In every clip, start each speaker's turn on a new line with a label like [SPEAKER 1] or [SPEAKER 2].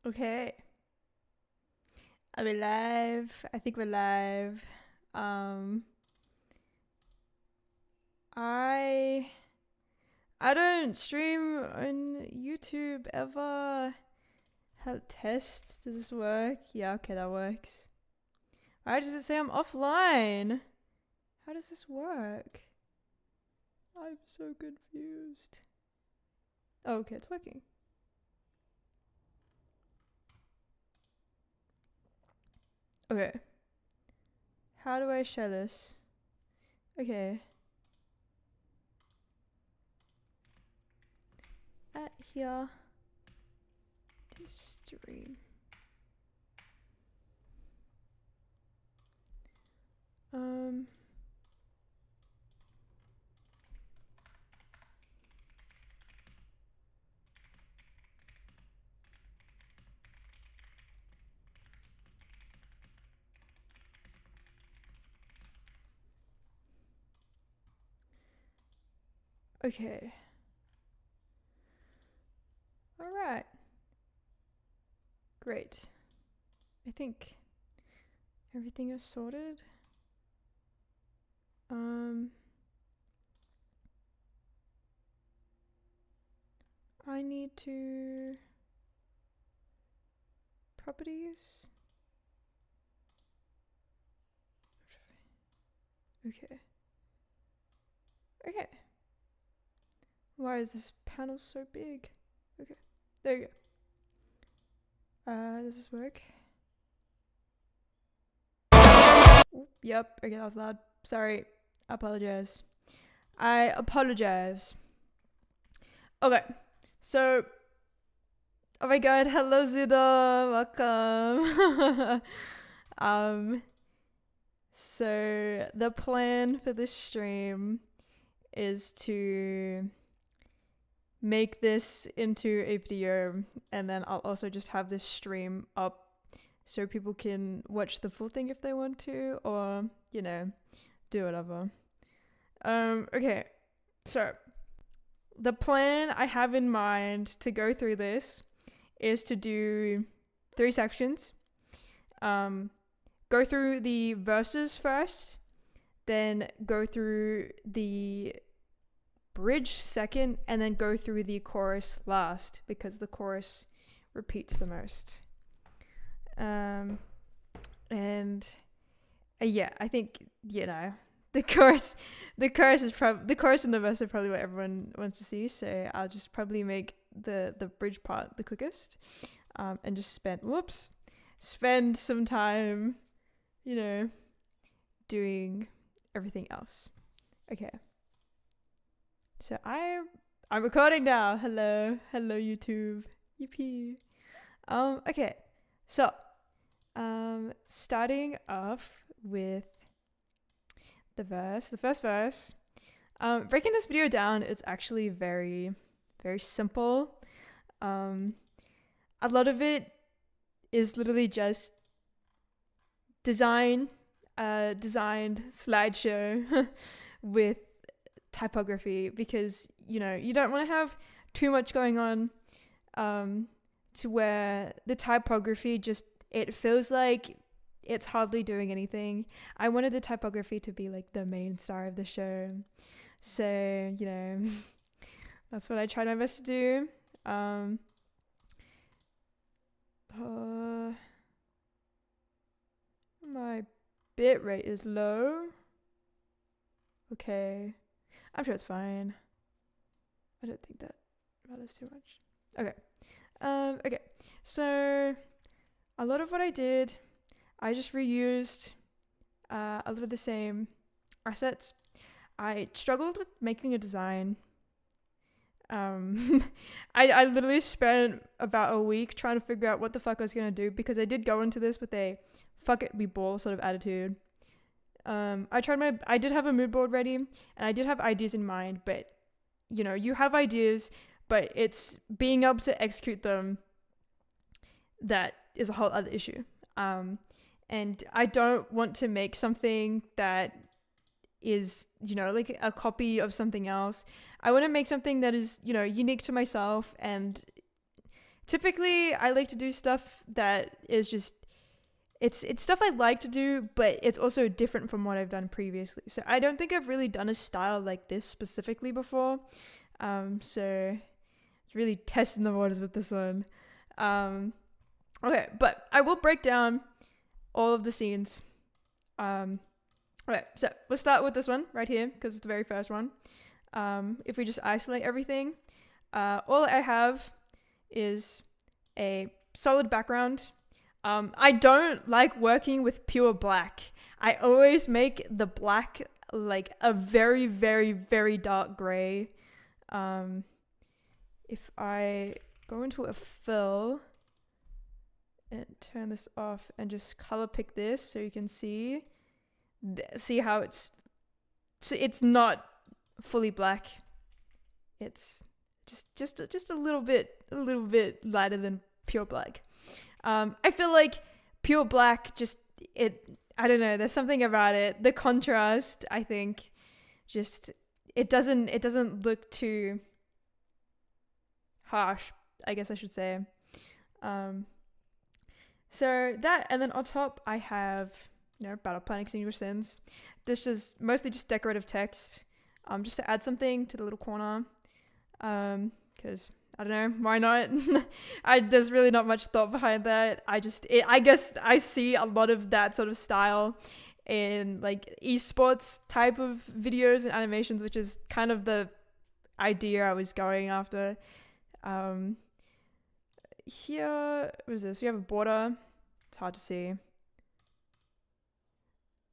[SPEAKER 1] Okay. Are we live? I think we're live. I don't stream on YouTube ever. How test? Does this work? Yeah, okay, that works. Why does it say I'm offline? How does this work? I'm so confused. Oh, okay, it's working. Okay. How do I share this? Okay. At here. To stream. Okay. All right. Great. I think everything is sorted. I need to properties. Okay. Okay. Why is this panel so big? Okay. There you go. Does this work? Oop, yep. Okay, that was loud. Sorry. I apologize. Okay. So, oh my god, hello Zudo, welcome. So the plan for this stream is to make this into a video, and then I'll also just have this stream up so people can watch the full thing if they want to, or, you know, do whatever. Okay, so the plan I have in mind to go through this is to do 3 sections. Go through the verses first, then go through the bridge second, and then go through the chorus last, because the chorus repeats the most. Yeah, I think, you know, the chorus and the verse are probably what everyone wants to see, so I'll just probably make the bridge part the quickest, and just spend some time, you know, doing everything else. Okay. So I'm recording now. Hello YouTube. Yippee. Okay. So, starting off with the first verse. Breaking this video down, it's actually very, very simple. A lot of it is literally just designed slideshow with typography, because, you know, you don't want to have too much going on, to where the typography just, it feels like it's hardly doing anything. I wanted the typography to be like the main star of the show, so, you know, that's what I tried my best to do. My bit rate is low. Okay, I'm sure it's fine. I don't think that matters too much. Okay. Okay. So a lot of what I did, I just reused a lot of the same assets. I struggled with making a design. I literally spent about a week trying to figure out what the fuck I was gonna do, because I did go into this with a fuck it, we ball sort of attitude. I did have a mood board ready, and I did have ideas in mind, but, you know, you have ideas, but it's being able to execute them that is a whole other issue. And I don't want to make something that is, you know, like a copy of something else. I want to make something that is, you know, unique to myself and typically I like to do stuff that is just, it's stuff I like to do, but it's also different from what I've done previously. So I don't think I've really done a style like this specifically before. So really testing the waters with this one. Okay, but I will break down all of the scenes. Okay, so we'll start with this one right here because it's the very first one. If we just isolate everything, all I have is a solid background. I don't like working with pure black. I always make the black like a very, very, very dark gray. If I go into a fill and turn this off and just color pick this so you can see how it's not fully black. It's just a little bit lighter than pure black. I feel like pure black I don't know, there's something about it. The contrast, I think, just it doesn't look too harsh, I guess I should say. So that, and then on top I have, battle plan extinguish sins. This is mostly just decorative text, just to add something to the little corner. Because I don't know, why not? There's really not much thought behind that. I guess I see a lot of that sort of style in like esports type of videos and animations, which is kind of the idea I was going after. Here, what is this? We have a border. It's hard to see.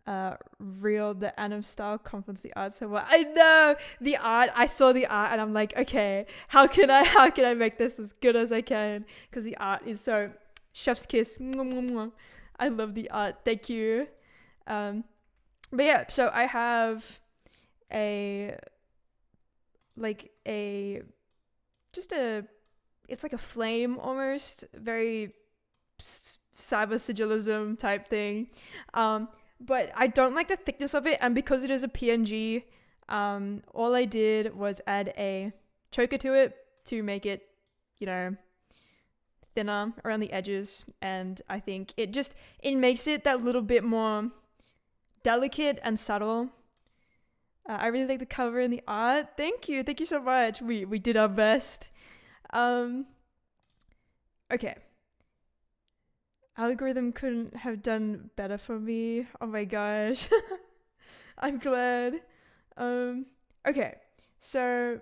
[SPEAKER 1] The anime style complements the art so well. I know the art. I saw the art and I'm like, okay, how can I make this as good as I can? Because the art is so chef's kiss. I love the art. Thank you. But yeah, so I have it's like a flame almost, very cyber sigillism type thing. But I don't like the thickness of it, and because it is a PNG, all I did was add a choker to it to make it, thinner around the edges, and I think it makes it that little bit more delicate and subtle. I really like the cover and the art. Thank you so much. We did our best. Okay. Algorithm couldn't have done better for me. Oh my gosh. I'm glad. Okay. So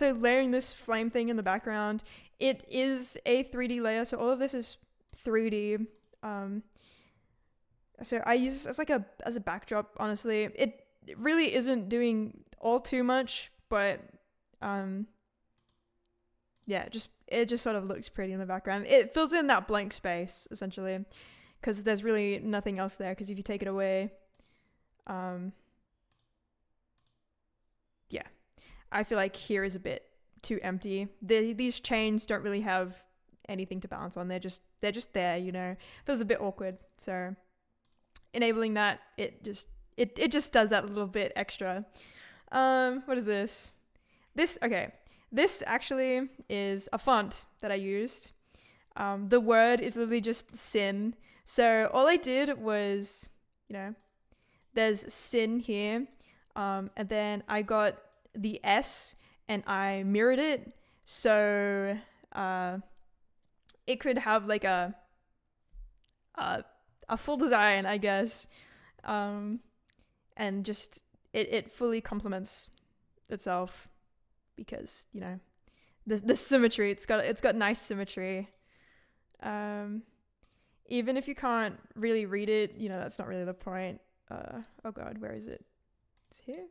[SPEAKER 1] layering this flame thing in the background, it is a 3D layer, so all of this is 3D. So I use this as a backdrop, honestly. It really isn't doing all too much, but yeah, it just sort of looks pretty in the background. It fills in that blank space, essentially, because there's really nothing else there, because if you take it away, yeah, I feel like here is a bit too empty. These chains don't really have anything to balance on. They're just there, Feels a bit awkward. So enabling that, it just does that little bit extra. What is this? This actually is a font that I used. The word is literally just sin. So all I did was, there's sin here. And then I got the S and I mirrored it. So it could have like a full design, I guess. And just, it fully complements itself. Because the symmetry, it's got nice symmetry. Even if you can't really read it, that's not really the point. Oh god, where is it? It's here.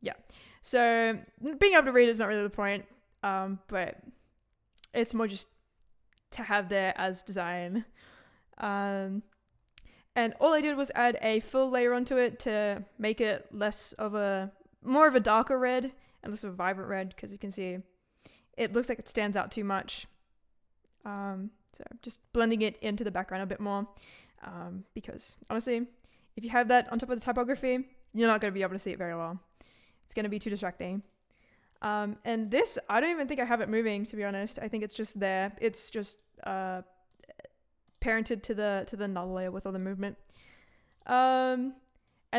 [SPEAKER 1] Yeah. So being able to read is not really the point. But it's more just to have there as design. And all I did was add a full layer onto it to make it more of a darker red. And less of a vibrant red, because you can see it looks like it stands out too much. So just blending it into the background a bit more, because honestly, if you have that on top of the typography, you're not going to be able to see it very well. It's going to be too distracting. And this, I don't even think I have it moving, to be honest. I think it's just there. It's just parented to the null layer with all the movement. And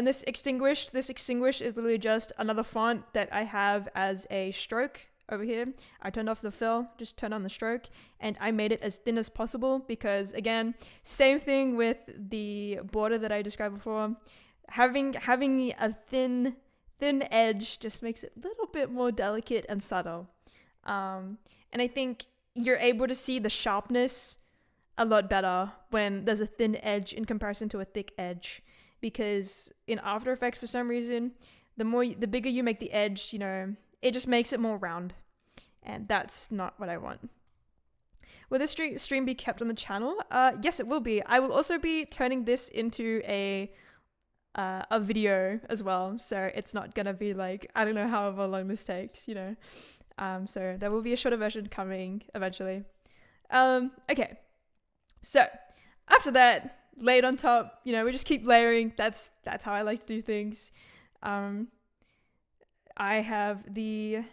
[SPEAKER 1] this extinguished is literally just another font that I have as a stroke over here. I turned off the fill, just turned on the stroke, and I made it as thin as possible because, again, same thing with the border that I described before. Having a thin edge just makes it a little bit more delicate and subtle. And I think you're able to see the sharpness a lot better when there's a thin edge in comparison to a thick edge, because in After Effects, for some reason, the bigger you make the edge, you know, it just makes it more round, and that's not what I want. Will this stream be kept on the channel? Yes, it will be. I will also be turning this into a video as well, so it's not gonna be like, I don't know however long this takes, you know. So there will be a shorter version coming eventually. Okay, so after that, laid on top, you know, we just keep layering. That's how I like to do things. I have the,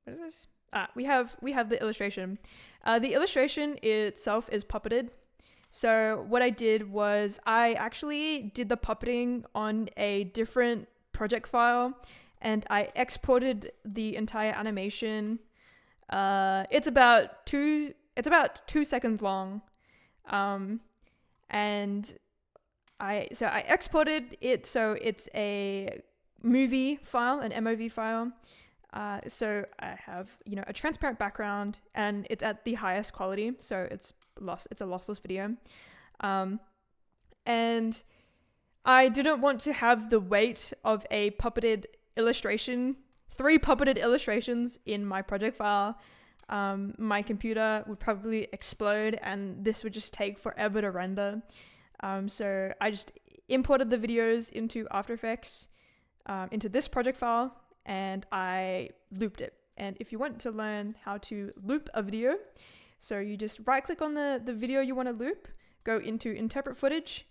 [SPEAKER 1] what is this? We have the illustration. The illustration itself is puppeted. So what I did was I actually did the puppeting on a different project file, and I exported the entire animation. It's about 2 seconds long. And I exported it, so it's a movie file, an MOV file. So I have, you know, a transparent background, and it's at the highest quality, so it's a lossless video. And I didn't want to have the weight of a puppeted illustration, 3 puppeted illustrations in my project file. My computer would probably explode, and this would just take forever to render. So I just imported the videos into After Effects, into this project file, and I looped it. And if you want to learn how to loop a video, so you just right click on the video you want to loop, go into interpret footage,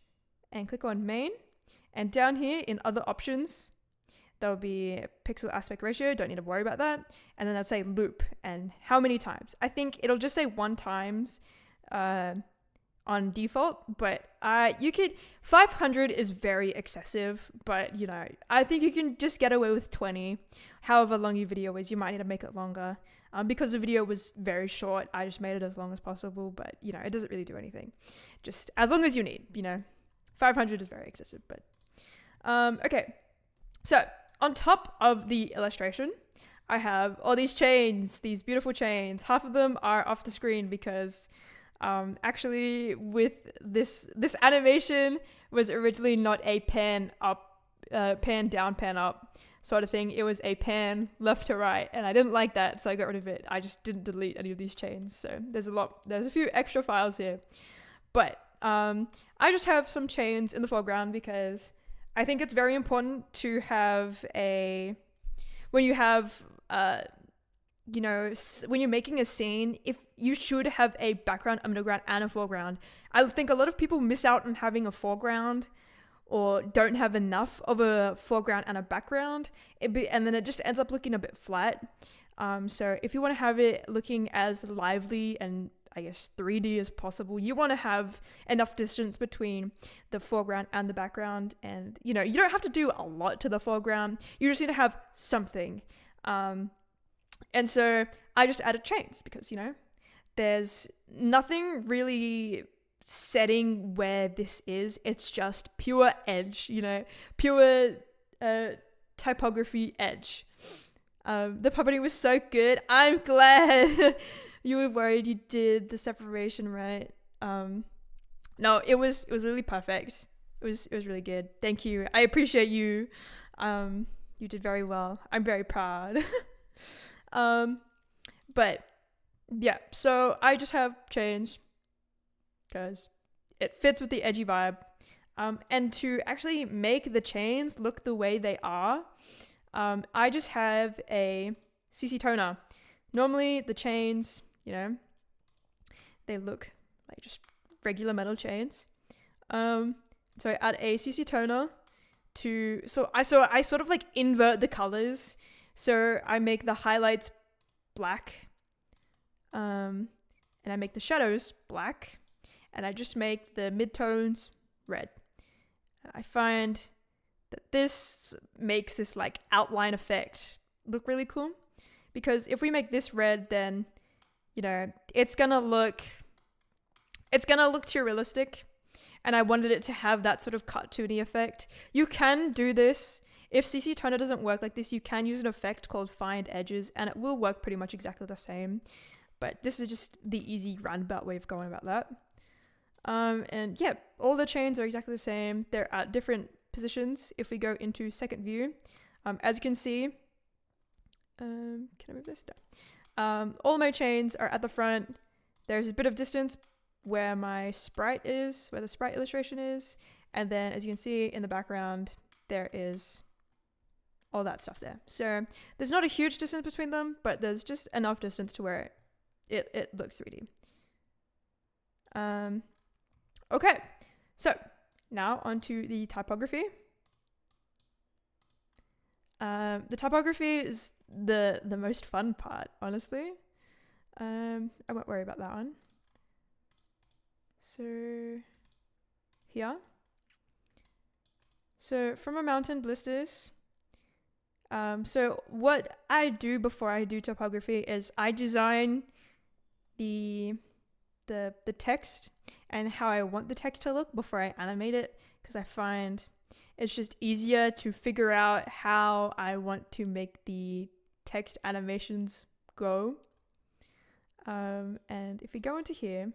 [SPEAKER 1] and click on main. And down here in other options, there'll be pixel aspect ratio, don't need to worry about that. And then I'll say loop and how many times. I think it'll just say 1 times on default, but you could, 500 is very excessive, but you know, I think you can just get away with 20. However long your video is, you might need to make it longer. Because the video was very short, I just made it as long as possible, but you know, it doesn't really do anything. Just as long as you need, you know. 500 is very excessive, but okay. So on top of the illustration, I have all these chains, these beautiful chains. Half of them are off the screen because actually with this animation was originally not a pan up, pan down, pan up sort of thing. It was a pan left to right, and I didn't like that, so I got rid of it. I just didn't delete any of these chains. So there's a few extra files here, but I just have some chains in the foreground because I think it's very important to have when you have, you know, when you're making a scene, if you should have a background, a underground, and a foreground. I think a lot of people miss out on having a foreground or don't have enough of a foreground and a background, and then it just ends up looking a bit flat. So if you want to have it looking as lively and I guess 3D as possible, you want to have enough distance between the foreground and the background, and you know, you don't have to do a lot to the foreground, you just need to have something. And so I just added chains because, you know, there's nothing really setting where this is, it's just pure edge, you know, pure typography edge. The puppeting was so good. I'm glad you were worried you did the separation right. No, it was really perfect. It was really good. Thank you. I appreciate you. You did very well. I'm very proud. But yeah, so I just have chains because it fits with the edgy vibe. And to actually make the chains look the way they are, I just have a CC toner. Normally the chains, you know, they look like just regular metal chains. So I add a CC toner so I sort of like invert the colors. So I make the highlights black, and I make the shadows black, and I just make the midtones red. And I find that this makes this like outline effect look really cool, because if we make this red, then, you know, it's gonna look too realistic, and I wanted it to have that sort of cartoony effect. You can do this. If CC Toner doesn't work like this, you can use an effect called Find Edges, and it will work pretty much exactly the same. But this is just the easy roundabout way of going about that. And yeah, all the chains are exactly the same. They're at different positions. If we go into second view, as you can see, can I move this down? All my chains are at the front. There's a bit of distance where my sprite is, where the sprite illustration is. And then as you can see in the background, there is all that stuff there. So there's not a huge distance between them, but there's just enough distance to where it looks 3D. Okay, so now onto the typography. The typography is the most fun part, honestly. I won't worry about that one. So here. So from a mountain blisters. So what I do before I do typography is I design the text and how I want the text to look before I animate it, because I find it's just easier to figure out how I want to make the text animations go. And if we go into here,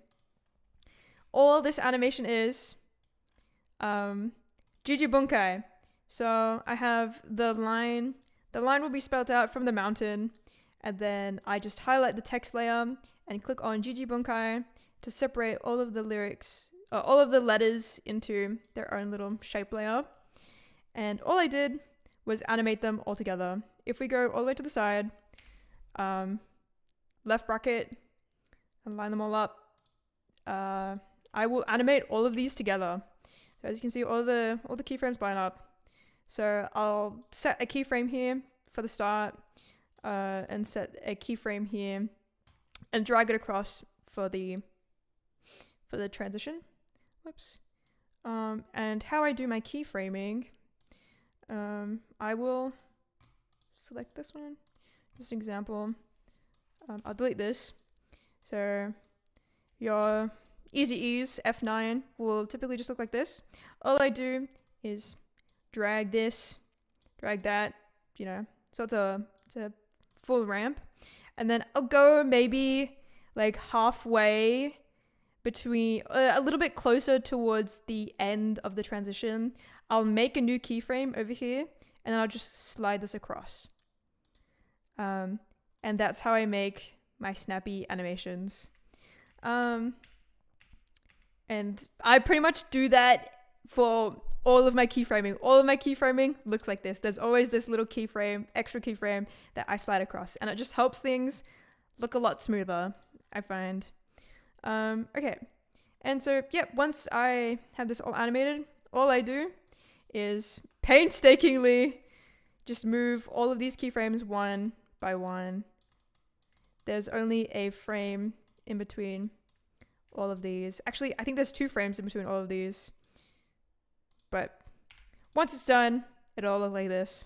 [SPEAKER 1] all this animation is Jiji Bunkai. So I have the line will be spelled out from the mountain, and then I just highlight the text layer and click on Jiji Bunkai to separate all of the lyrics, all of the letters into their own little shape layer. And all I did was animate them all together. If we go all the way to the side, left bracket, and line them all up, I will animate all of these together. So as you can see, all the keyframes line up. So I'll set a keyframe here for the start, and set a keyframe here, and drag it across for the transition. Whoops. And how I do my keyframing, I will select this one, just an example. I'll delete this. So your Easy Ease F9 will typically just look like this. All I do is drag this, drag that, you know, so it's a full ramp. And then I'll go maybe like halfway between, a little bit closer towards the end of the transition. I'll make a new keyframe over here, and then I'll just slide this across. And that's how I make my snappy animations. And I pretty much do that for all of my keyframing. All of my keyframing looks like this. There's always this little keyframe, extra keyframe that I slide across, and it just helps things look a lot smoother, I find. Okay. And so, yeah, once I have this all animated, all I do is painstakingly just move all of these keyframes one by one. There's only a frame in between all of these. Actually, I think there's 2 frames in between all of these. But once it's done, it'll look like this.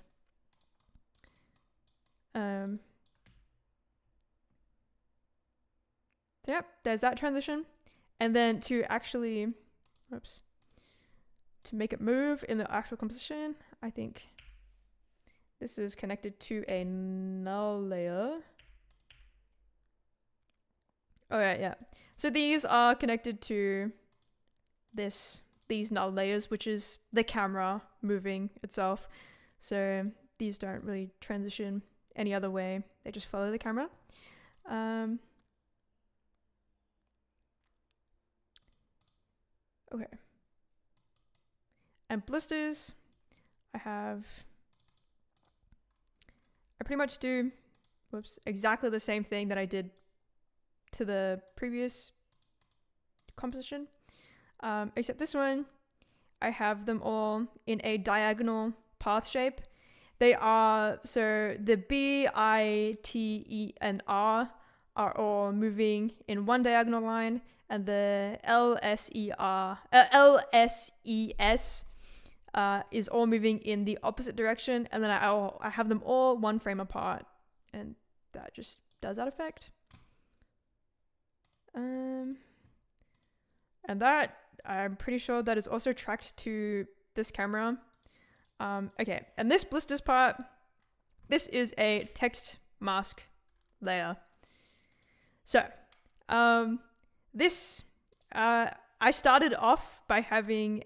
[SPEAKER 1] So yep, there's that transition. And then to actually, to make it move in the actual composition, I think this is connected to a null layer. Oh yeah. So these are connected to these null layers, which is the camera moving itself. So these don't really transition any other way. They just follow the camera. Okay. And blisters, I pretty much do, exactly the same thing that I did to the previous composition. Except this one, I have them all in a diagonal path shape. They are, so the B, I, T, E, and R are all moving in one diagonal line, and the L, S, E, S is all moving in the opposite direction, and then I have them all one frame apart, and that just does that effect. And that, I'm pretty sure that is also tracked to this camera. Okay, and this blisters part, this is a text mask layer. So, this, I started off by getting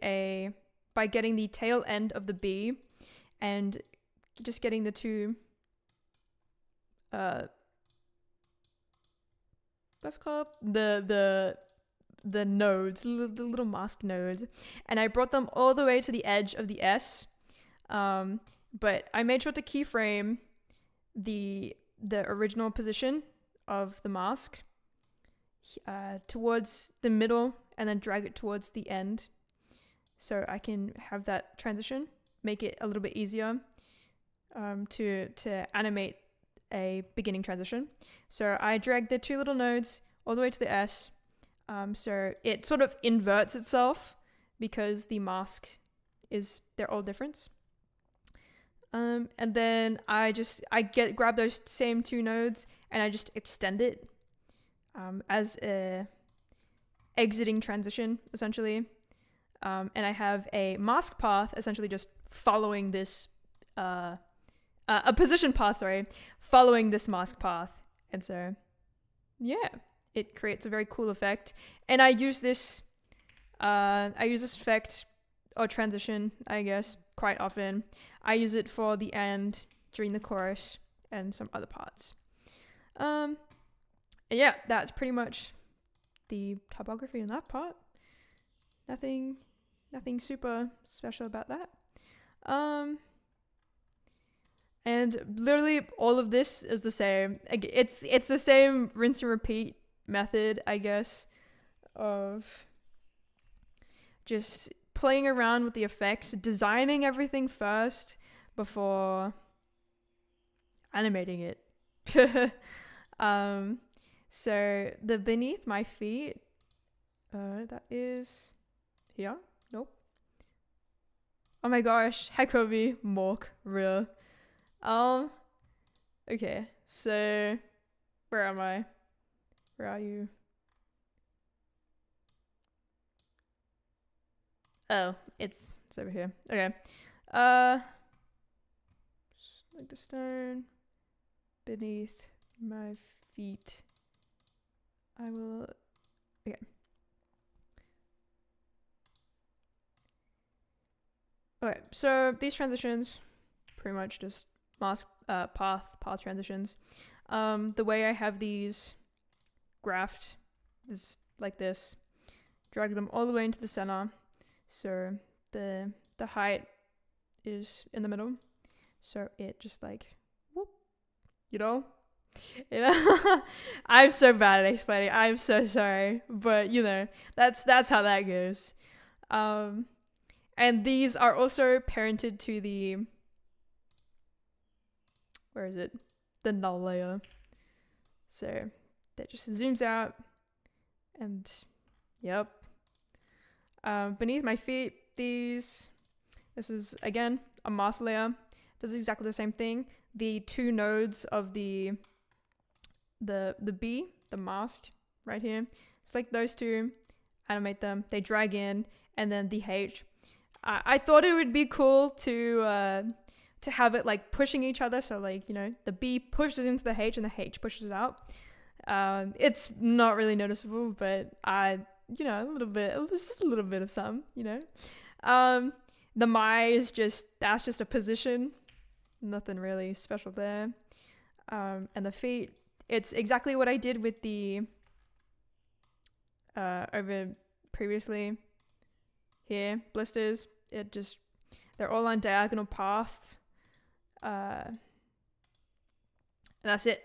[SPEAKER 1] the tail end of the B and just getting the two, what's it called? The nodes, the little mask nodes, and I brought them all the way to the edge of the S. But I made sure to keyframe the original position of the mask towards the middle, and then drag it towards the end, so I can have that transition, make it a little bit easier to animate a beginning transition. So I dragged the two little nodes all the way to the S, so it sort of inverts itself because the mask they're all different. And then I grab those same two nodes and I just extend it as a exiting transition, essentially. And I have a mask path essentially just following this, a position path, following this mask path. And so, yeah, it creates a very cool effect. And I use this effect or transition, I guess, quite often. I use it for the end, during the chorus, and some other parts. And yeah, that's pretty much the typography in that part. Nothing super special about that. And literally all of this is the same. It's the same rinse and repeat method, I guess, of just playing around with the effects, designing everything first before animating it. So the beneath my feet, that is here. Nope. Oh my gosh, Hakobi, Mork, real. Okay, so where am I? Where are you? Oh, it's over here. Okay. Like the stone beneath my feet. I will. Okay. Okay. So these transitions, pretty much just mask path transitions. The way I have these graphed is like this. Drag them all the way into the center. So the height is in the middle. So it just like whoop, you know? I'm so bad at explaining. I'm so sorry. But that's how that goes. And these are also parented to the, where is it? The null layer. So that just zooms out, and yep. Beneath my feet, this is again a mask layer. Does exactly the same thing. The two nodes of the B, the mask right here, select those two, animate them, they drag in, and then the H. I thought it would be cool to have it like pushing each other, so like the B pushes into the H and the H pushes out. It's not really noticeable, but a little bit, just a little bit of some, the my is that's just a position, nothing really special there. And the feet, it's exactly what I did with the over previously here, blisters. They're all on diagonal paths. And that's it.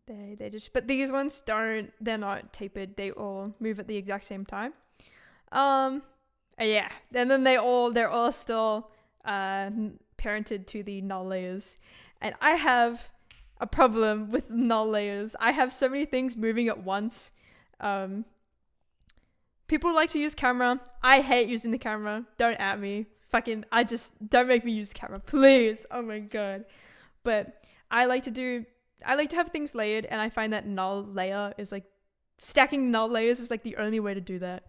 [SPEAKER 1] They just, but these ones they're not tapered. They all move at the exact same time. Yeah. And then they're all still parented to the null layers, and I have a problem with null layers. I have so many things moving at once. People like to use camera. I hate using the camera. Don't at me. Don't make me use the camera, please. Oh my god. But I like to have things layered, and I find that null layer is like, stacking null layers is like the only way to do that.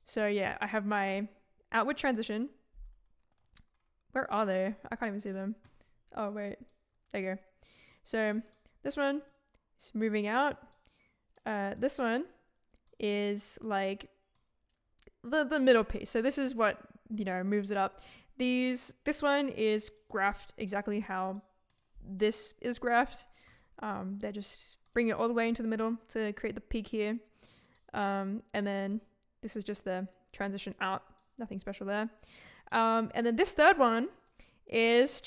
[SPEAKER 1] So yeah, I have my outward transition. Where are they? I can't even see them. Oh wait, there you go. So this one is moving out. This one is like the middle piece. So this is what, moves it up. This one is graphed exactly how this is graphed. They just bring it all the way into the middle to create the peak here. And then this is just the transition out. Nothing special there. And then this third one is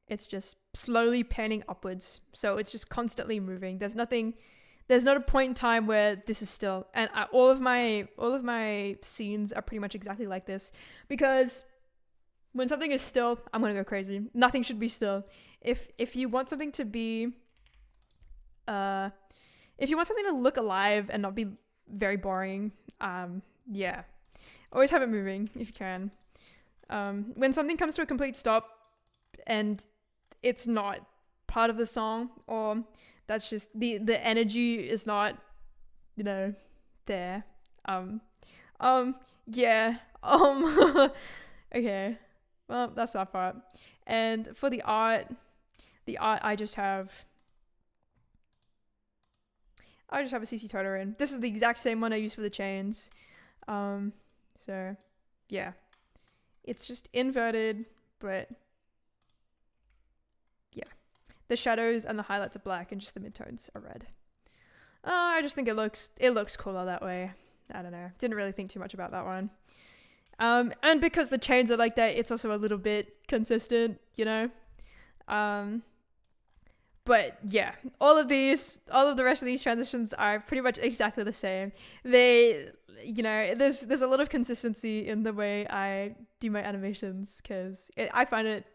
[SPEAKER 1] it's just slowly panning upwards. So it's just constantly moving. There's not a point in time where this is still. And all of my scenes are pretty much exactly like this, because when something is still, I'm gonna go crazy. Nothing should be still. If you want something to be, if you want something to look alive and not be very boring, yeah, always have it moving if you can. When something comes to a complete stop and it's not part of the song, or that's just the energy is not, there. Yeah. Okay. Well, that's that part. And for the art I just have a CC Toto in. This is the exact same one I used for the chains. So yeah. It's just inverted, but yeah. The shadows and the highlights are black and just the midtones are red. I just think it looks cooler that way. I don't know. Didn't really think too much about that one. And because the chains are like that, it's also a little bit consistent, But yeah, all of the rest of these transitions are pretty much exactly the same. They, there's a lot of consistency in the way I do my animations, because I find it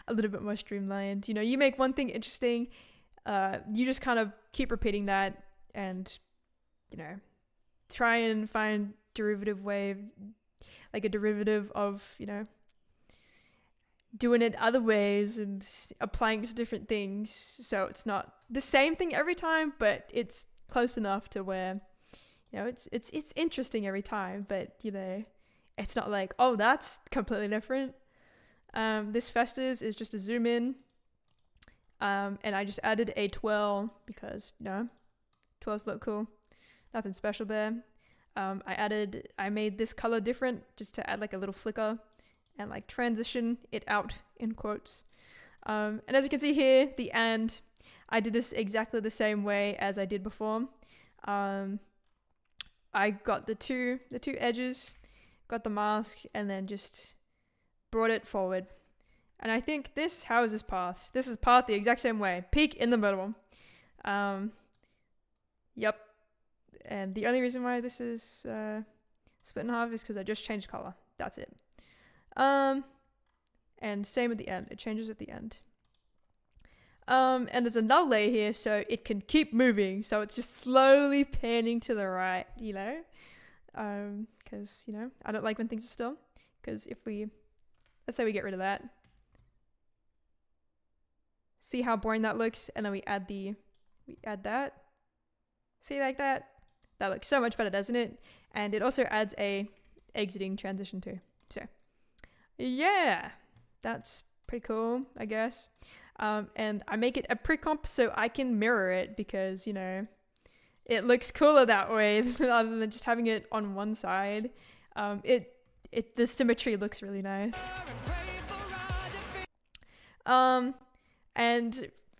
[SPEAKER 1] a little bit more streamlined. You make one thing interesting, you just kind of keep repeating that, and try and find a derivative of doing it other ways and applying it to different things, so it's not the same thing every time, but it's close enough to where it's interesting every time, but it's not like, oh, that's completely different. This Festus is just a zoom in, and I just added a twirl because twirls look cool. Nothing special there. I made this color different just to add like a little flicker and like transition it out in quotes. And as you can see here, the end, I did this exactly the same way as I did before. I got the two edges, got the mask, and then just brought it forward. And I think how is this path? This is path the exact same way. Peak in the middle. Yep. And the only reason why this is split in half is because I just changed color. That's it. And same at the end. It changes at the end. And there's a null layer here, so it can keep moving. So it's just slowly panning to the right, because, I don't like when things are still. Because let's say we get rid of that. See how boring that looks? And then we add that. See, like that? That looks so much better, doesn't it? And it also adds a exiting transition too. So yeah, that's pretty cool, I guess. And I make it a pre-comp so I can mirror it, because it looks cooler that way rather than just having it on one side. The symmetry looks really nice. And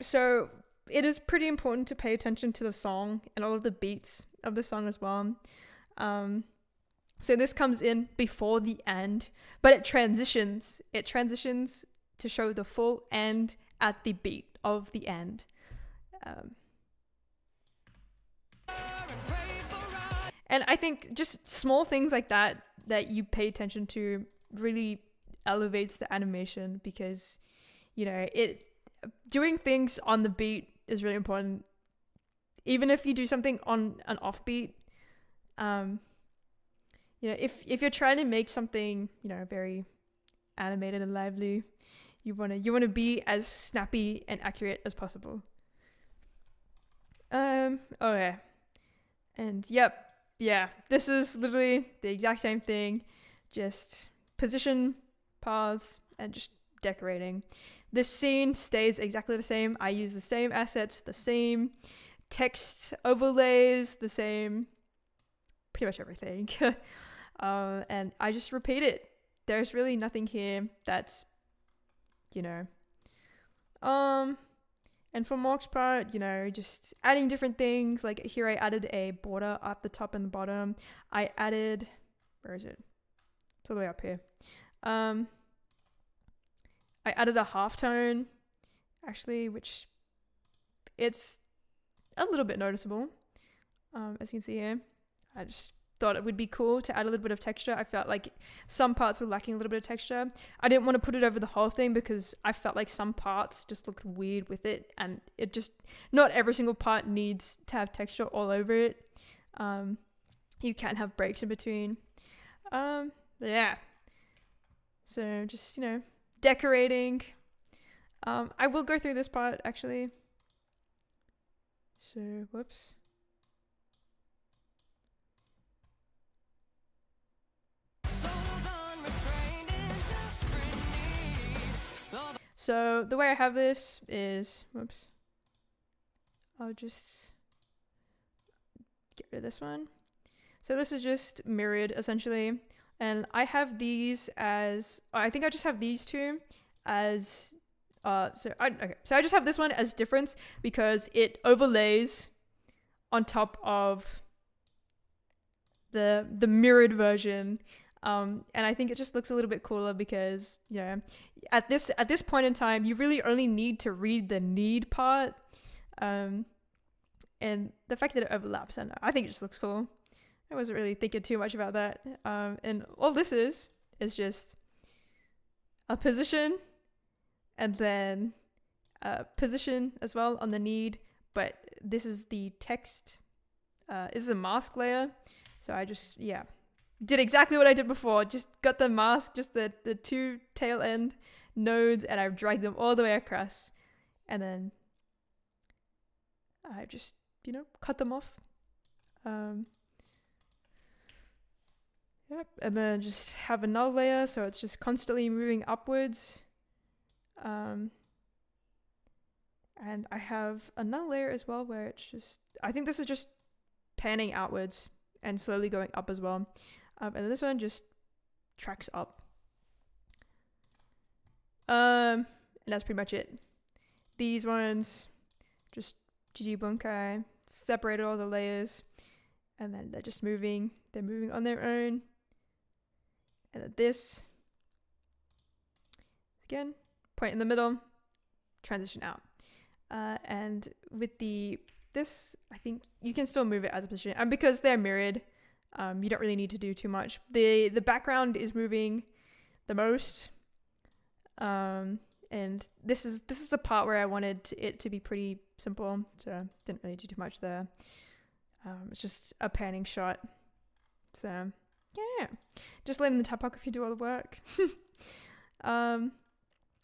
[SPEAKER 1] so it is pretty important to pay attention to the song and all of the beats of the song as well. So this comes in before the end, but it transitions. It transitions to show the full end at the beat of the end. And I think just small things like that you pay attention to really elevates the animation because, you know, doing things on the beat is really important. Even if you do something on an offbeat, you know, if you're trying to make something, you know, very animated and lively, you wanna be as snappy and accurate as possible. Oh yeah, and yep, yeah, this is literally the exact same thing, just position, paths, and just decorating. This scene stays exactly the same. I use the same assets, the same text overlays, the same, pretty much everything. And I just repeat it. There's really nothing here that's, you know, and for Mark's part, you know, just adding different things. Like here I added a border up the top and the bottom. I added, where is it? It's all the way up here. I added a halftone, actually, which it's a little bit noticeable. As you can see here, I just thought it would be cool to add a little bit of texture. I felt like some parts were lacking a little bit of texture. I didn't want to put it over the whole thing because I felt like some parts just looked weird with it, and it just, not every single part needs to have texture all over it. You can have breaks in between. Yeah. So just, you know, decorating. I will go through this part actually. So, whoops. So the way I have this is, whoops, I'll just get rid of this one. So this is just mirrored essentially. And I have these as, I think I just have these two as, so I just have this one as difference because it overlays on top of the mirrored version. And I think it just looks a little bit cooler because, you know, at this point in time, you really only need to read the need part. And the fact that it overlaps, I think it just looks cool. I wasn't really thinking too much about that. And all this is just a position and then a position as well on the need. But this is the text. This is a mask layer. So I just, yeah, did exactly what I did before. Just got the mask, just the two tail end nodes, and I've dragged them all the way across. And then I just, you know, cut them off. Yep, and then just have another layer, so it's just constantly moving upwards. And I have another layer as well where it's just, I think this is just panning outwards and slowly going up as well. And then this one just tracks up. And that's pretty much it. These ones, just GG Bunkai, separated all the layers, and then they're just moving. They're moving on their own. And then this, again, point in the middle, transition out. And with this, I think you can still move it as a position. And because they're mirrored, you don't really need to do too much. The background is moving the most. And this is a part where I wanted it to be pretty simple, so didn't really do too much there. It's just a panning shot. So yeah, just letting the typography do all the work.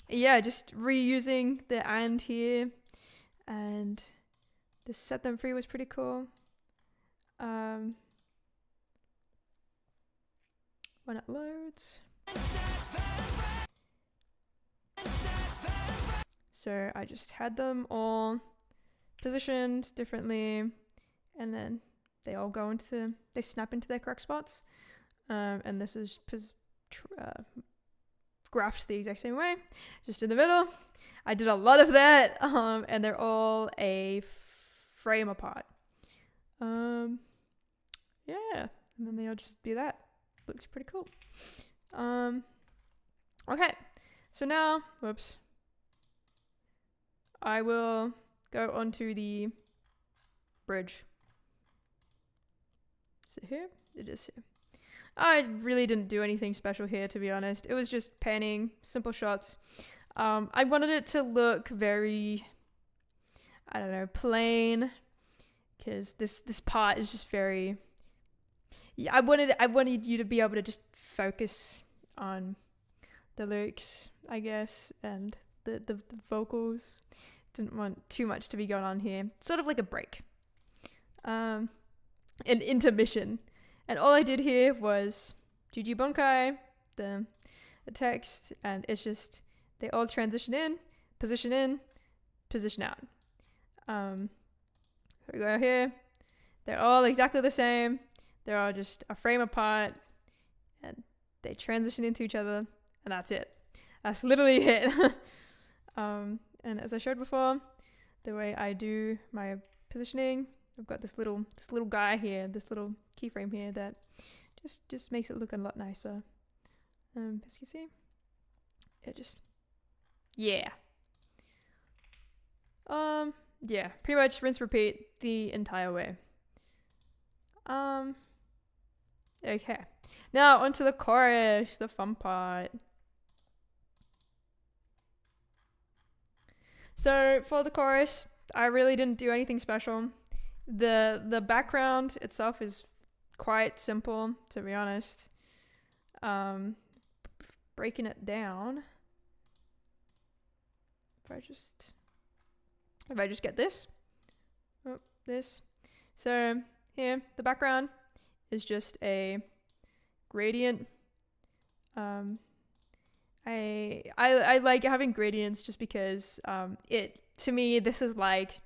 [SPEAKER 1] Yeah, just reusing the and here, and the set them free was pretty cool. When it loads. So I just had them all positioned differently, and then they all they snap into their correct spots. And this is graphed the exact same way, just in the middle. I did a lot of that, and they're all a frame apart. Yeah, and then they'll just be that. Looks pretty cool. Okay, so now, whoops, I will go onto the bridge. Is it here? It is here. I really didn't do anything special here, to be honest. It was just painting, simple shots. I wanted it to look very, I don't know, plain, because this part is just very. Yeah, I wanted you to be able to just focus on the lyrics, I guess, and the vocals. Didn't want too much to be going on here. Sort of like a break, an intermission. And all I did here was GG Bonkai, the text, and it's just they all transition in, position out. So we go here. They're all exactly the same. They're all just a frame apart, and they transition into each other, and that's it. That's literally it. And as I showed before, the way I do my positioning, I've got this little guy here, this little keyframe here that just makes it look a lot nicer. As you see, it just yeah. Yeah, pretty much rinse repeat the entire way. Okay. Now onto the chorus, the fun part. So for the chorus, I really didn't do anything special. The background itself is quite simple, to be honest. Breaking it down. If I just get this. This. So here, the background is just a gradient. I like having gradients just because to me this is like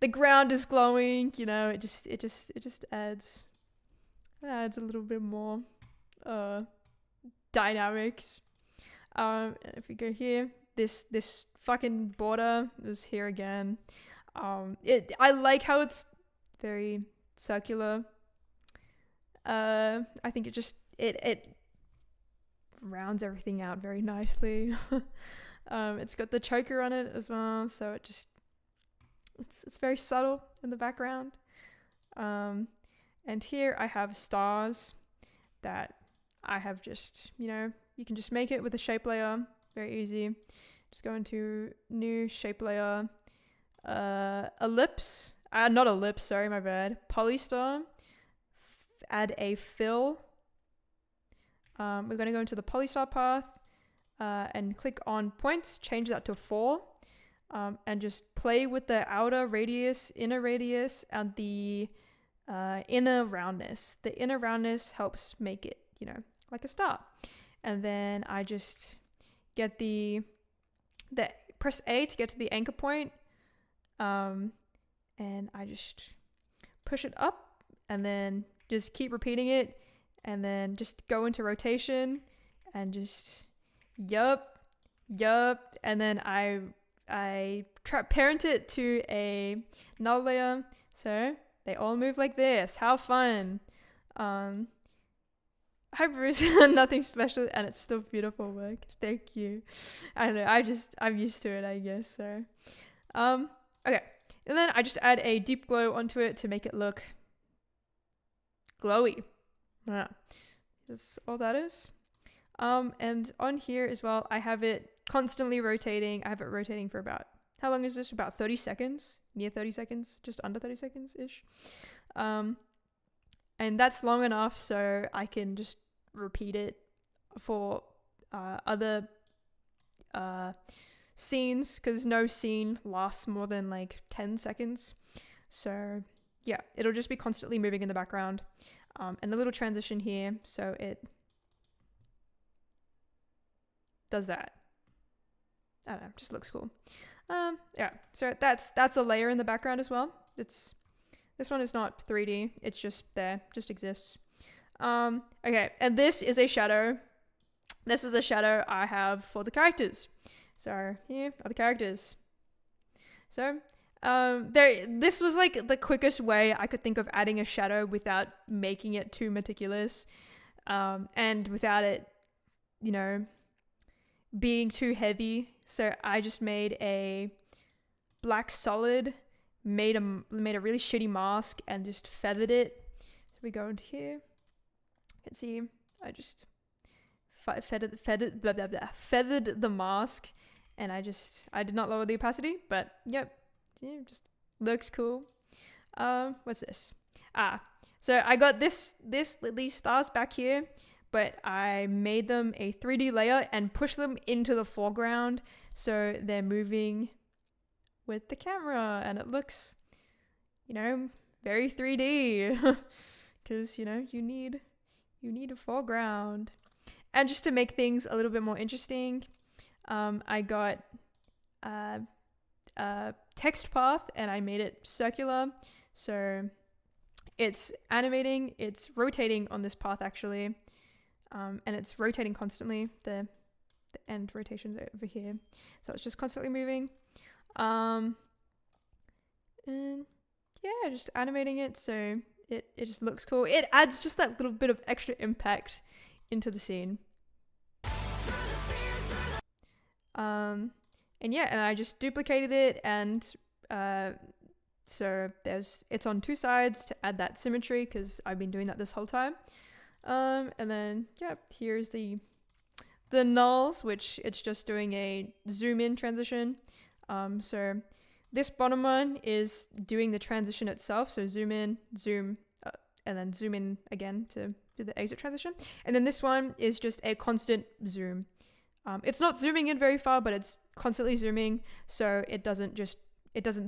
[SPEAKER 1] the ground is glowing, you know, it just adds a little bit more dynamics. If we go here, this fucking border is here again. I like how it's very circular. I think it rounds everything out very nicely. It's got the choker on it as well, so it's very subtle in the background. And here I have stars that I have just, you know, you can just make it with a shape layer, very easy. Just go into new shape layer, ellipse, not ellipse, sorry, my bad, polystar, add a fill. We're going to go into the polystar path and click on points, change that to 4, and just play with the outer radius, inner radius, and the inner roundness. The inner roundness helps make it, you know, like a star. And then I just get press A to get to the anchor point, and I just push it up, and then just keep repeating it. And then just go into rotation and just yup, and then I parent it to a null layer, so they all move like this. How fun! Hi Bruce, nothing special, and it's still beautiful work. Thank you. I don't know. I'm used to it, I guess. So, okay, and then I just add a deep glow onto it to make it look glowy. Yeah, that's all that is. And on here as well, I have it constantly rotating. I have it rotating for about, how long is this? About 30 seconds, near 30 seconds, just under 30 seconds ish. And that's long enough so I can just repeat it for other scenes, because no scene lasts more than like 10 seconds. So yeah, it'll just be constantly moving in the background. And a little transition here, so it does that. I don't know, just looks cool. Yeah, so that's a layer in the background as well. This one is not 3D, it's just there, just exists. Okay, and this is a shadow. This is the shadow I have for the characters. So here are the characters. So this was like the quickest way I could think of adding a shadow without making it too meticulous, and without it, you know, being too heavy. So I just made a black solid, made a really shitty mask, and just feathered it. So we go into here. You can see I just feathered the mask, and I did not lower the opacity, but yep, yeah, just looks cool. What's this? So I got these stars back here, but I made them a 3D layer and pushed them into the foreground, so they're moving with the camera, and it looks, very 3D, because you need a foreground. And just to make things a little bit more interesting, I got a text path and I made it circular, so it's animating, it's rotating on this path actually, and it's rotating constantly. The end rotation's over here, so it's just constantly moving. And yeah, just animating it so it just looks cool. It adds just that little bit of extra impact into the scene. And yeah, and I just duplicated it, and so it's on two sides to add that symmetry, because I've been doing that this whole time. And then yeah, here's the nulls, which it's just doing a zoom in transition. So this bottom one is doing the transition itself, so zoom in, zoom, and then zoom in again to do the exit transition. And then this one is just a constant zoom. It's not zooming in very far, but it's constantly zooming, so it doesn't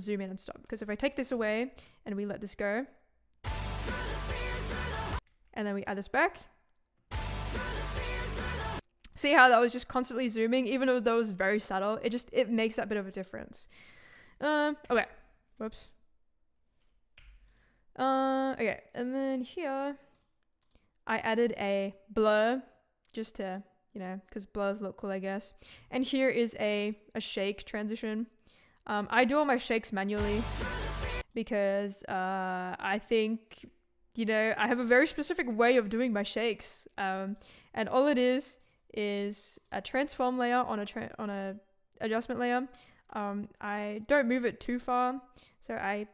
[SPEAKER 1] zoom in and stop. Because if I take this away and we let this go, and then we add this back, see how that was just constantly zooming, even though that was very subtle. It makes that bit of a difference. Okay, whoops. Okay, and then here I added a blur just to, because blurs look cool, I guess. And here is a shake transition. I do all my shakes manually because I think, I have a very specific way of doing my shakes. And all it is a transform layer on a adjustment layer. I don't move it too far, so I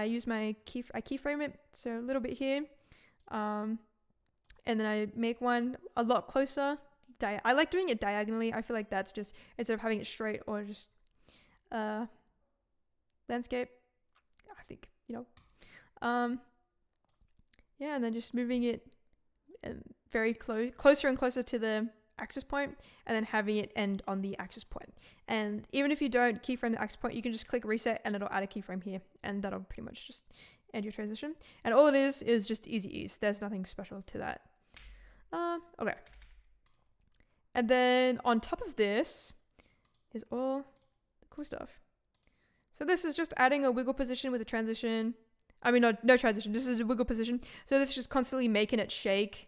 [SPEAKER 1] use my keyframe it, so a little bit here. And then I make one a lot closer. I like doing it diagonally. I feel like that's just, instead of having it straight or just landscape, I think, yeah, and then just moving it very closer and closer to the axis point, and then having it end on the axis point. And even if you don't keyframe the axis point, you can just click reset and it'll add a keyframe here, and that'll pretty much just end your transition. And all it is just easy ease. There's nothing special to that. Okay. And then on top of this is all the cool stuff. So this is just adding a wiggle position with a transition. I mean, no transition. This is a wiggle position. So this is just constantly making it shake.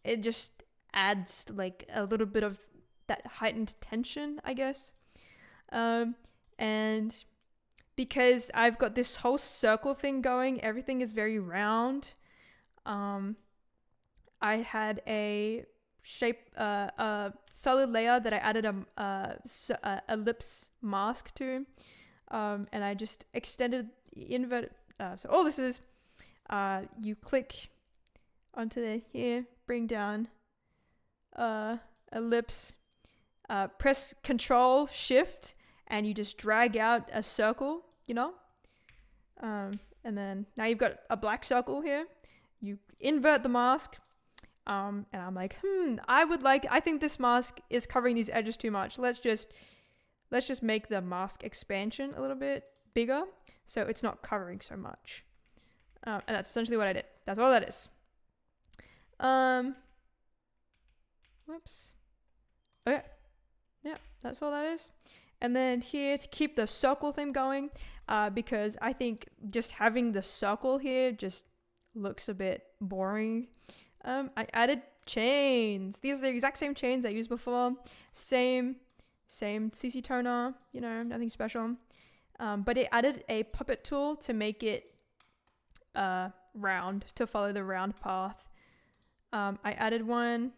[SPEAKER 1] It just adds like a little bit of that heightened tension, I guess. And because I've got this whole circle thing going, everything is very round. I had a solid layer that I added a ellipse mask to, and I just extended, inverted. So all this is, you click onto here, bring down ellipse, press Control Shift, and you just drag out a circle, and then now you've got a black circle here. You invert the mask, and I'm like, I think this mask is covering these edges too much. Let's just make the mask expansion a little bit bigger so it's not covering so much. And that's essentially what I did. That's all that is. Whoops. Okay. Yeah, that's all that is. And then here to keep the circle thing going, because I think just having the circle here just looks a bit boring. I added chains. These are the exact same chains I used before. Same CC toner, nothing special. But it added a puppet tool to make it round, to follow the round path. I added one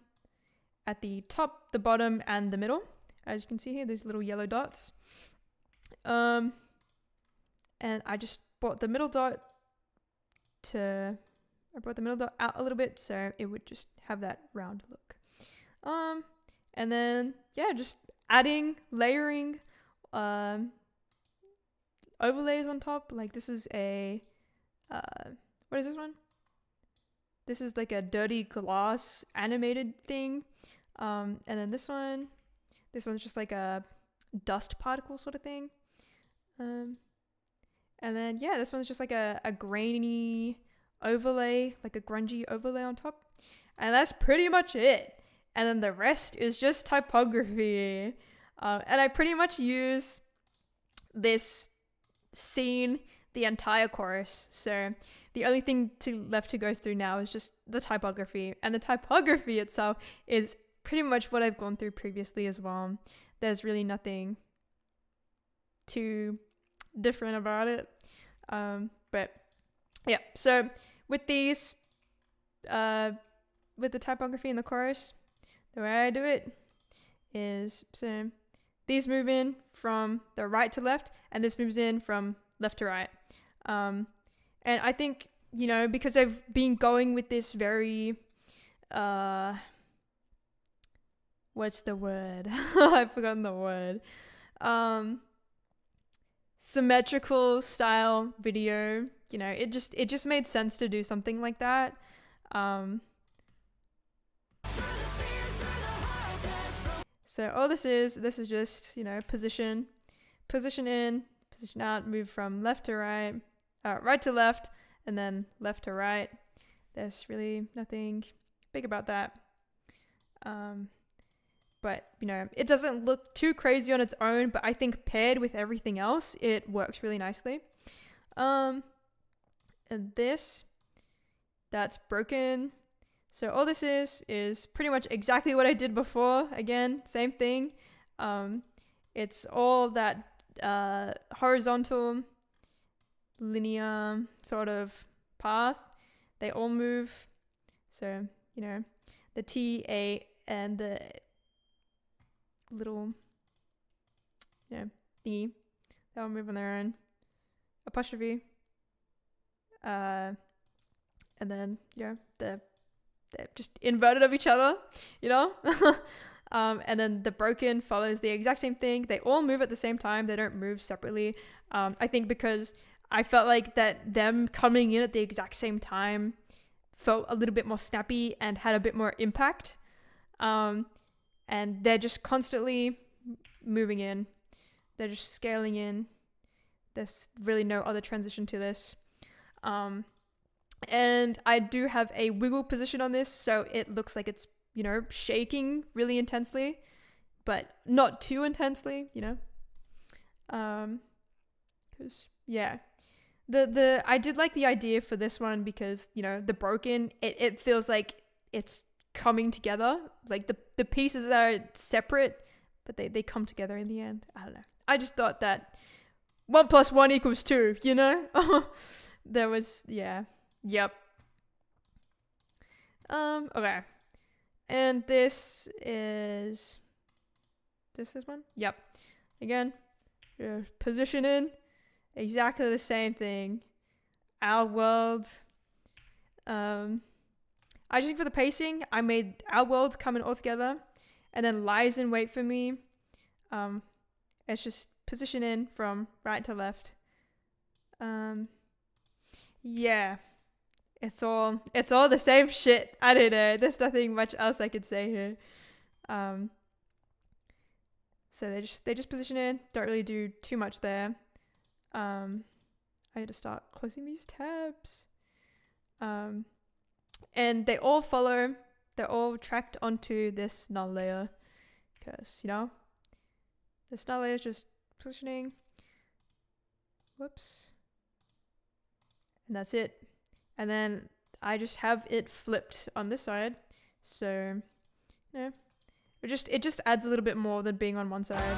[SPEAKER 1] at the top, the bottom, and the middle. As you can see here, these little yellow dots. And I just brought the middle dot to I brought the middle dot out a little bit so it would just have that round look. And then yeah, just adding, layering overlays on top. Like this is a what is this one? This is like a dirty glass animated thing. And then this one's just like a dust particle sort of thing. And then yeah, this one's just like a grainy overlay, like a grungy overlay on top. And that's pretty much it. And then the rest is just typography. And I pretty much use this scene the entire chorus. So the only thing left to go through now is just the typography. And the typography itself is pretty much what I've gone through previously as well. There's really nothing too different about it. But yeah, so with these, with the typography in the chorus, the way I do it is, so these move in from the right to left, and this moves in from left to right. And I think, you know, because I've been going with this very, what's the word? I've forgotten the word. Symmetrical style video, you know, it just made sense to do something like that. So all this is just, you know, position in, position out, move from left to right, right to left, and then left to right. There's really nothing big about that. But, you know, it doesn't look too crazy on its own, but I think paired with everything else, it works really nicely. And this, that's broken. So all this is pretty much exactly what I did before. Again, same thing. It's all that horizontal, linear sort of path. They all move. So, you know, the T, A, and the little, you know, thingy, they all move on their own. Apostrophe. And then, yeah, they're just inverted of each other, you know? And then the broken follows the exact same thing. They all move at the same time. They don't move separately. I think because I felt like that them coming in at the exact same time felt a little bit more snappy and had a bit more impact. And they're just constantly moving in. They're just scaling in. There's really no other transition to this. And I do have a wiggle position on this, so it looks like it's, you know, shaking really intensely, but not too intensely, you know. Because yeah, I did like the idea for this one because, you know, the broken, it feels like it's coming together. Like the pieces are separate, but they come together in the end. I don't know. I just thought that 1 + 1 = 2, you know. There was, yeah. Yep. Okay. And this is this one? Yep. Again, position in, exactly the same thing. Our world. I just think for the pacing, I made our world come in all together, and then lies in wait for me. It's just position in from right to left. Yeah. It's all the same shit. I don't know. There's nothing much else I could say here. So they just position in. Don't really do too much there. I need to start closing these tabs. And they all follow. They're all tracked onto this null layer, because, you know, this null layer is just positioning. Whoops. And that's it. And then I just have it flipped on this side. So, you know, it just adds a little bit more than being on one side.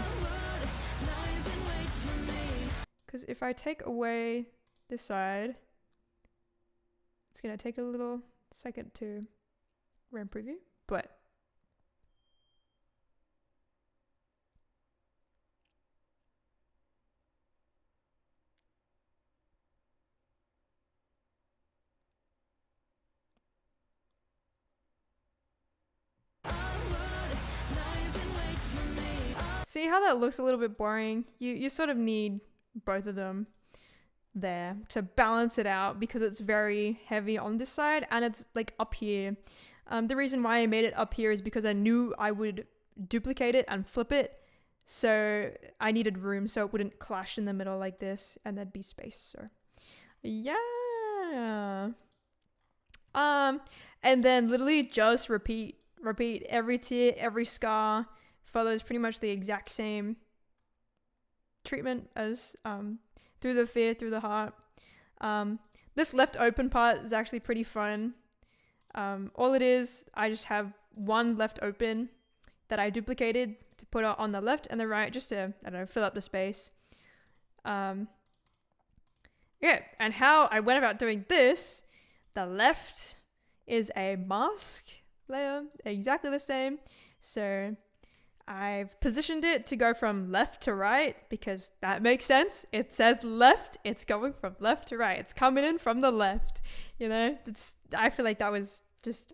[SPEAKER 1] Because if I take away this side, it's going to take a little second to run preview. But See how that looks a little bit boring? You sort of need both of them there to balance it out because it's very heavy on this side and it's like up here. The reason why I made it up here is because I knew I would duplicate it and flip it. So I needed room so it wouldn't clash in the middle like this and there'd be space. So yeah. And then literally just repeat every tear, every scar follows pretty much the exact same treatment as through the fear, through the heart. This left open part is actually pretty fun. All it is, I just have one left open that I duplicated to put on the left and the right just to, I don't know, fill up the space. Yeah, and how I went about doing this, the left is a mask layer, exactly the same. So I've positioned it to go from left to right because that makes sense. It says left, it's going from left to right. It's coming in from the left, you know? I feel like that was just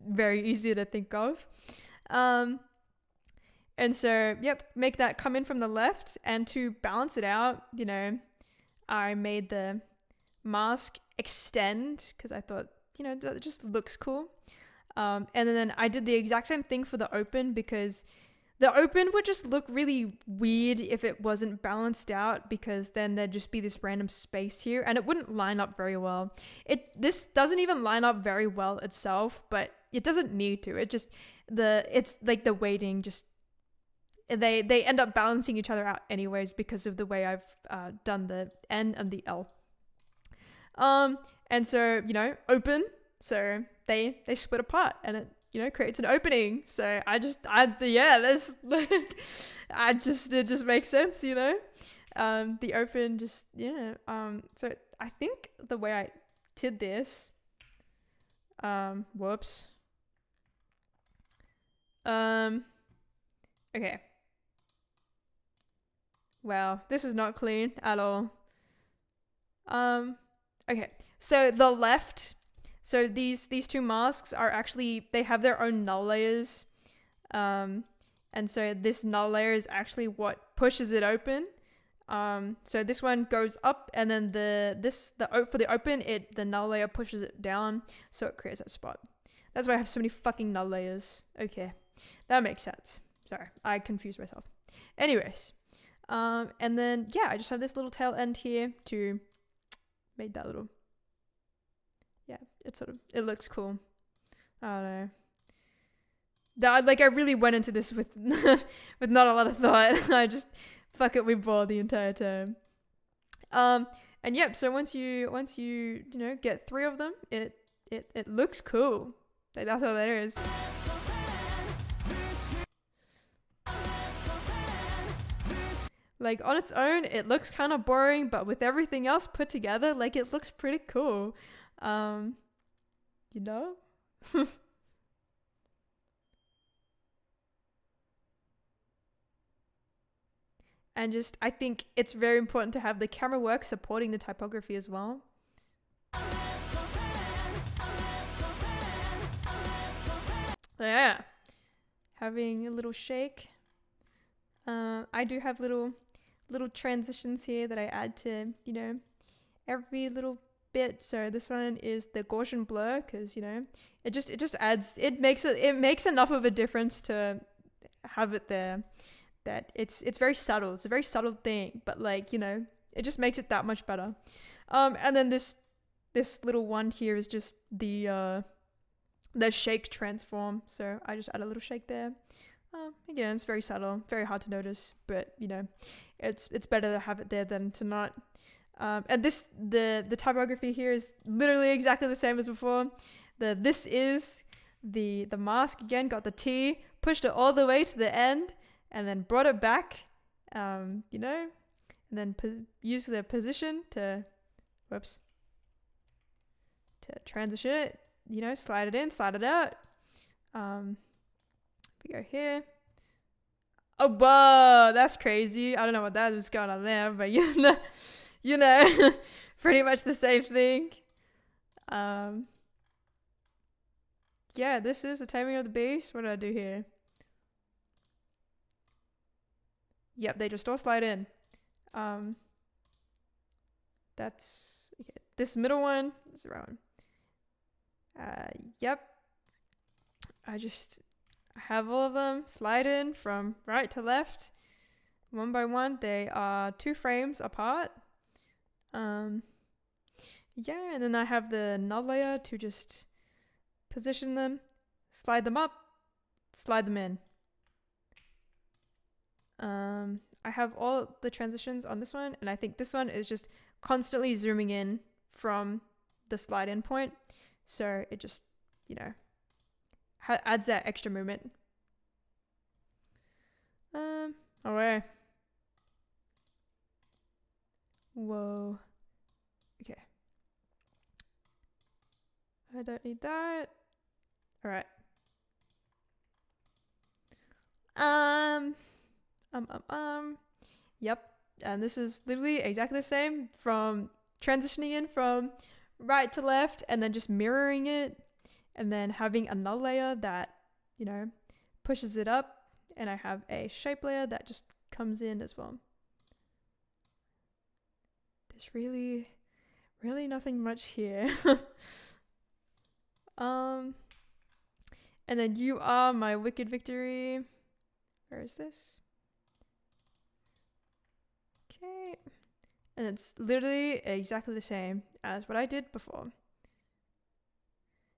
[SPEAKER 1] very easy to think of. And so, yep, make that come in from the left. And to balance it out, you know, I made the mask extend because I thought, you know, that just looks cool. And then I did the exact same thing for the open because the open would just look really weird if it wasn't balanced out because then there'd just be this random space here and it wouldn't line up very well. This doesn't even line up very well itself, but it doesn't need to. It's like the weighting just, they end up balancing each other out anyways because of the way I've done the N and the L. And so, you know, open, so they split apart and it, you know, creates an opening. So it just makes sense, you know. The open just, yeah. So I think the way I did this, whoops. Okay. Wow, this is not clean at all. Okay, so the left, so these two masks are actually, they have their own null layers. And so this null layer is actually what pushes it open. So this one goes up and then for the open, the null layer pushes it down. So it creates that spot. That's why I have so many fucking null layers. Okay, that makes sense. Sorry, I confused myself. Anyways, and then, yeah, I just have this little tail end here to make that little, yeah, it looks cool. I don't know. I really went into this with with not a lot of thought. I just fuck it, we ball the entire time. And yep, so once you know, get 3 of them, it looks cool. Like, that's all there is. Like, on its own, it looks kind of boring, but with everything else put together, like, it looks pretty cool. You know? And just, I think it's very important to have the camera work supporting the typography as well. Yeah. Having a little shake. I do have little transitions here that I add to, you know, every little bit. So this one is the Gaussian blur because, you know, it just adds, it makes enough of a difference to have it there that it's very subtle. It's a very subtle thing, but, like, you know, it just makes it that much better. And then this little one here is just the shake transform. So I just add a little shake there. Again, it's very subtle, very hard to notice, but, you know, it's better to have it there than to not. And the typography here is literally exactly the same as before. This is the mask again, got the T, pushed it all the way to the end, and then brought it back, you know, and then use the position to transition it, you know, slide it in, slide it out. We go here. Oh, whoa, that's crazy. I don't know what that was going on there, but you know, pretty much the same thing. Yeah, this is the Taming of the Beast. What did I do here? Yep, they just all slide in. That's okay. This middle one is the right one. Yep. I have all of them slide in from right to left, one by one. They are 2 frames apart. Yeah, and then I have the null layer to just position them, slide them up, slide them in. I have all the transitions on this one, and I think this one is just constantly zooming in from the slide in point. So it just, you know, adds that extra movement. Alright. Whoa. Okay. I don't need that. Alright. Yep. And this is literally exactly the same, from transitioning in from right to left and then just mirroring it, and then having a null layer that, you know, pushes it up, and I have a shape layer that just comes in as well. There's really nothing much here. And then you are my wicked victory. Where is this? Okay. And it's literally exactly the same as what I did before.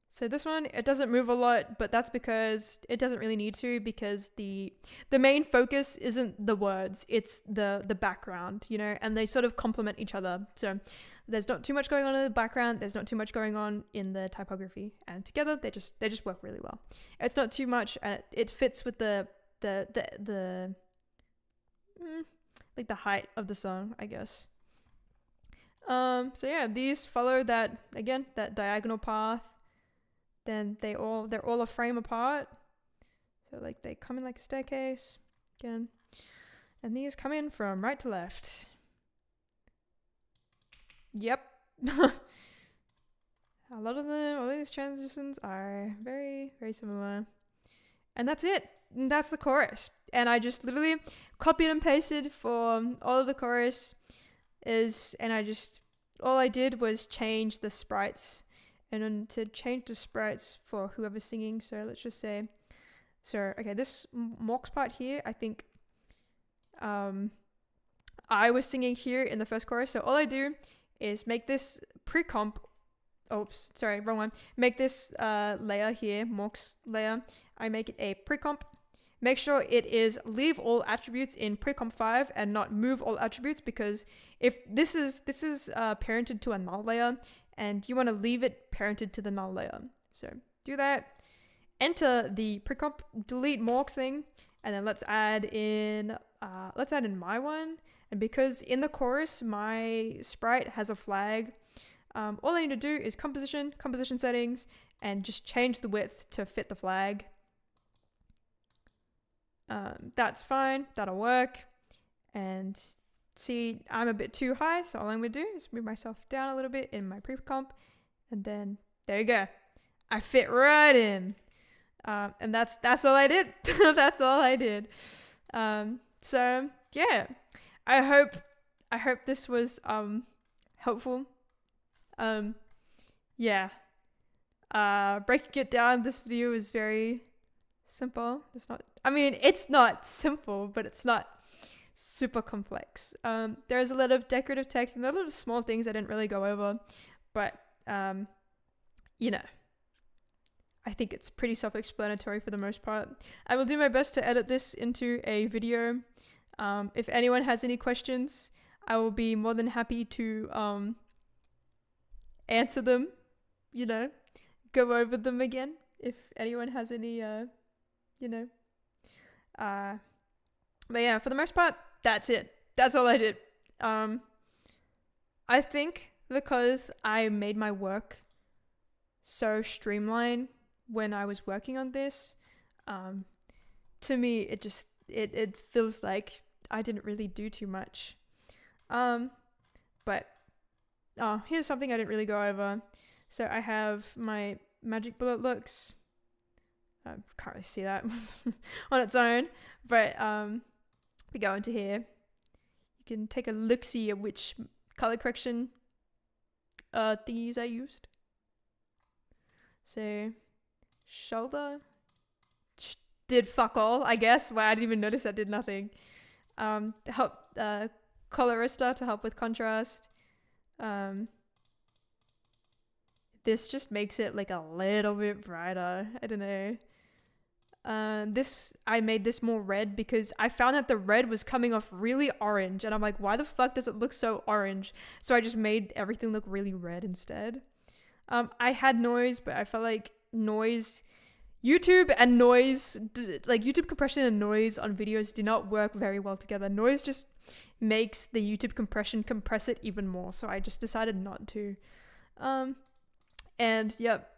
[SPEAKER 1] So this one, it doesn't move a lot, but that's because it doesn't really need to, because the main focus isn't the words, it's the background, you know, and they sort of complement each other. So there's not too much going on in the background, there's not too much going on in the typography, and together they just work really well. It's not too much, it fits with the like the height of the song, I guess. So yeah, these follow that, again, that diagonal path. Then they're all a frame apart. So like they come in like a staircase again. And these come in from right to left. Yep. A lot of them, all these transitions are very, very similar. And that's it. And that's the chorus. And I just literally copied and pasted for all of the chorus all I did was change the sprites. And then to change the sprites for whoever's singing, so let's just say, okay, this Mox part here, I think I was singing here in the first chorus, so all I do is make this pre-comp, oops, sorry, wrong one, make this layer here, Mox layer, I make it a pre-comp, make sure it is leave all attributes in pre-comp 5 and not move all attributes, because if this is parented to a null layer, and you want to leave it parented to the null layer. So do that, enter the precomp, delete Morks thing, and then let's add in my one. And because in the chorus, my sprite has a flag, all I need to do is composition settings, and just change the width to fit the flag. That's fine, that'll work. And see, I'm a bit too high, so all I'm gonna do is move myself down a little bit in my pre-comp, and then there you go. I fit right in. And that's all I did. That's all I did. So yeah, I hope this was helpful. Yeah. Breaking it down, this video is very simple. It's not simple, but it's not super complex. There's a lot of decorative text and a lot of small things I didn't really go over, but you know, I think it's pretty self-explanatory for the most part. I will do my best to edit this into a video. If anyone has any questions, I will be more than happy to answer them, you know, go over them again if anyone has any but yeah, for the most part, that's it. That's all I did. I think because I made my work so streamlined when I was working on this, to me, it feels like I didn't really do too much. But here's something I didn't really go over. So I have my magic bullet looks. I can't really see that on its own, but we go into here. You can take a look-see at which color correction thingies I used. So, shoulder did fuck all, I guess. Wow, I didn't even notice that did nothing. Help colorista to help with contrast. This just makes it like a little bit brighter. I don't know. I made this more red because I found that the red was coming off really orange, and I'm like, why the fuck does it look so orange? So I just made everything look really red instead. I had noise, but I felt like YouTube compression and noise on videos do not work very well together. Noise just makes the YouTube compression compress it even more, so I just decided not to. And yep,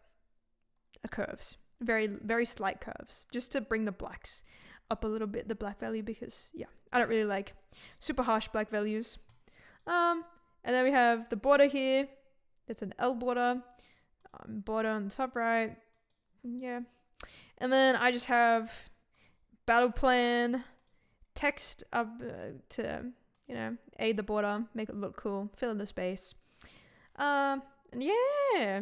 [SPEAKER 1] curves. Very, very slight curves, just to bring the blacks up a little bit, the black value, because yeah, I don't really like super harsh black values. And then we have the border here. It's an L border, border on the top right. Yeah. And then I just have battle plan text up to, aid the border, make it look cool, fill in the space. And yeah,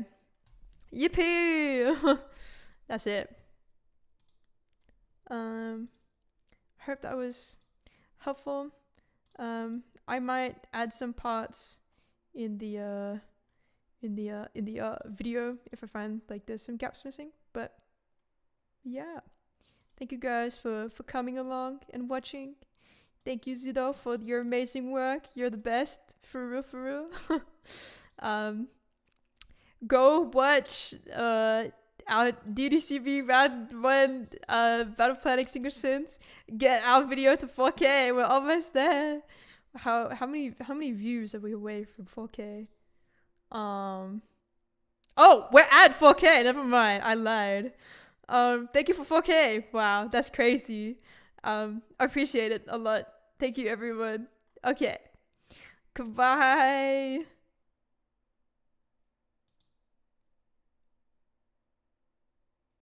[SPEAKER 1] yippee! That's it. Hope that was helpful. I might add some parts in the video if I find like there's some gaps missing. But yeah, thank you guys for coming along and watching. Thank you, Zido, for your amazing work. You're the best, for real. Go watch our DDCB round 1 battle plan extinguished sins. Get our video to 4K. We're almost there. How many views are we away from 4K? Oh, we're at 4K. Never mind, I lied. Thank you for 4K. Wow, that's crazy. I appreciate it a lot. Thank you, everyone. Okay, goodbye.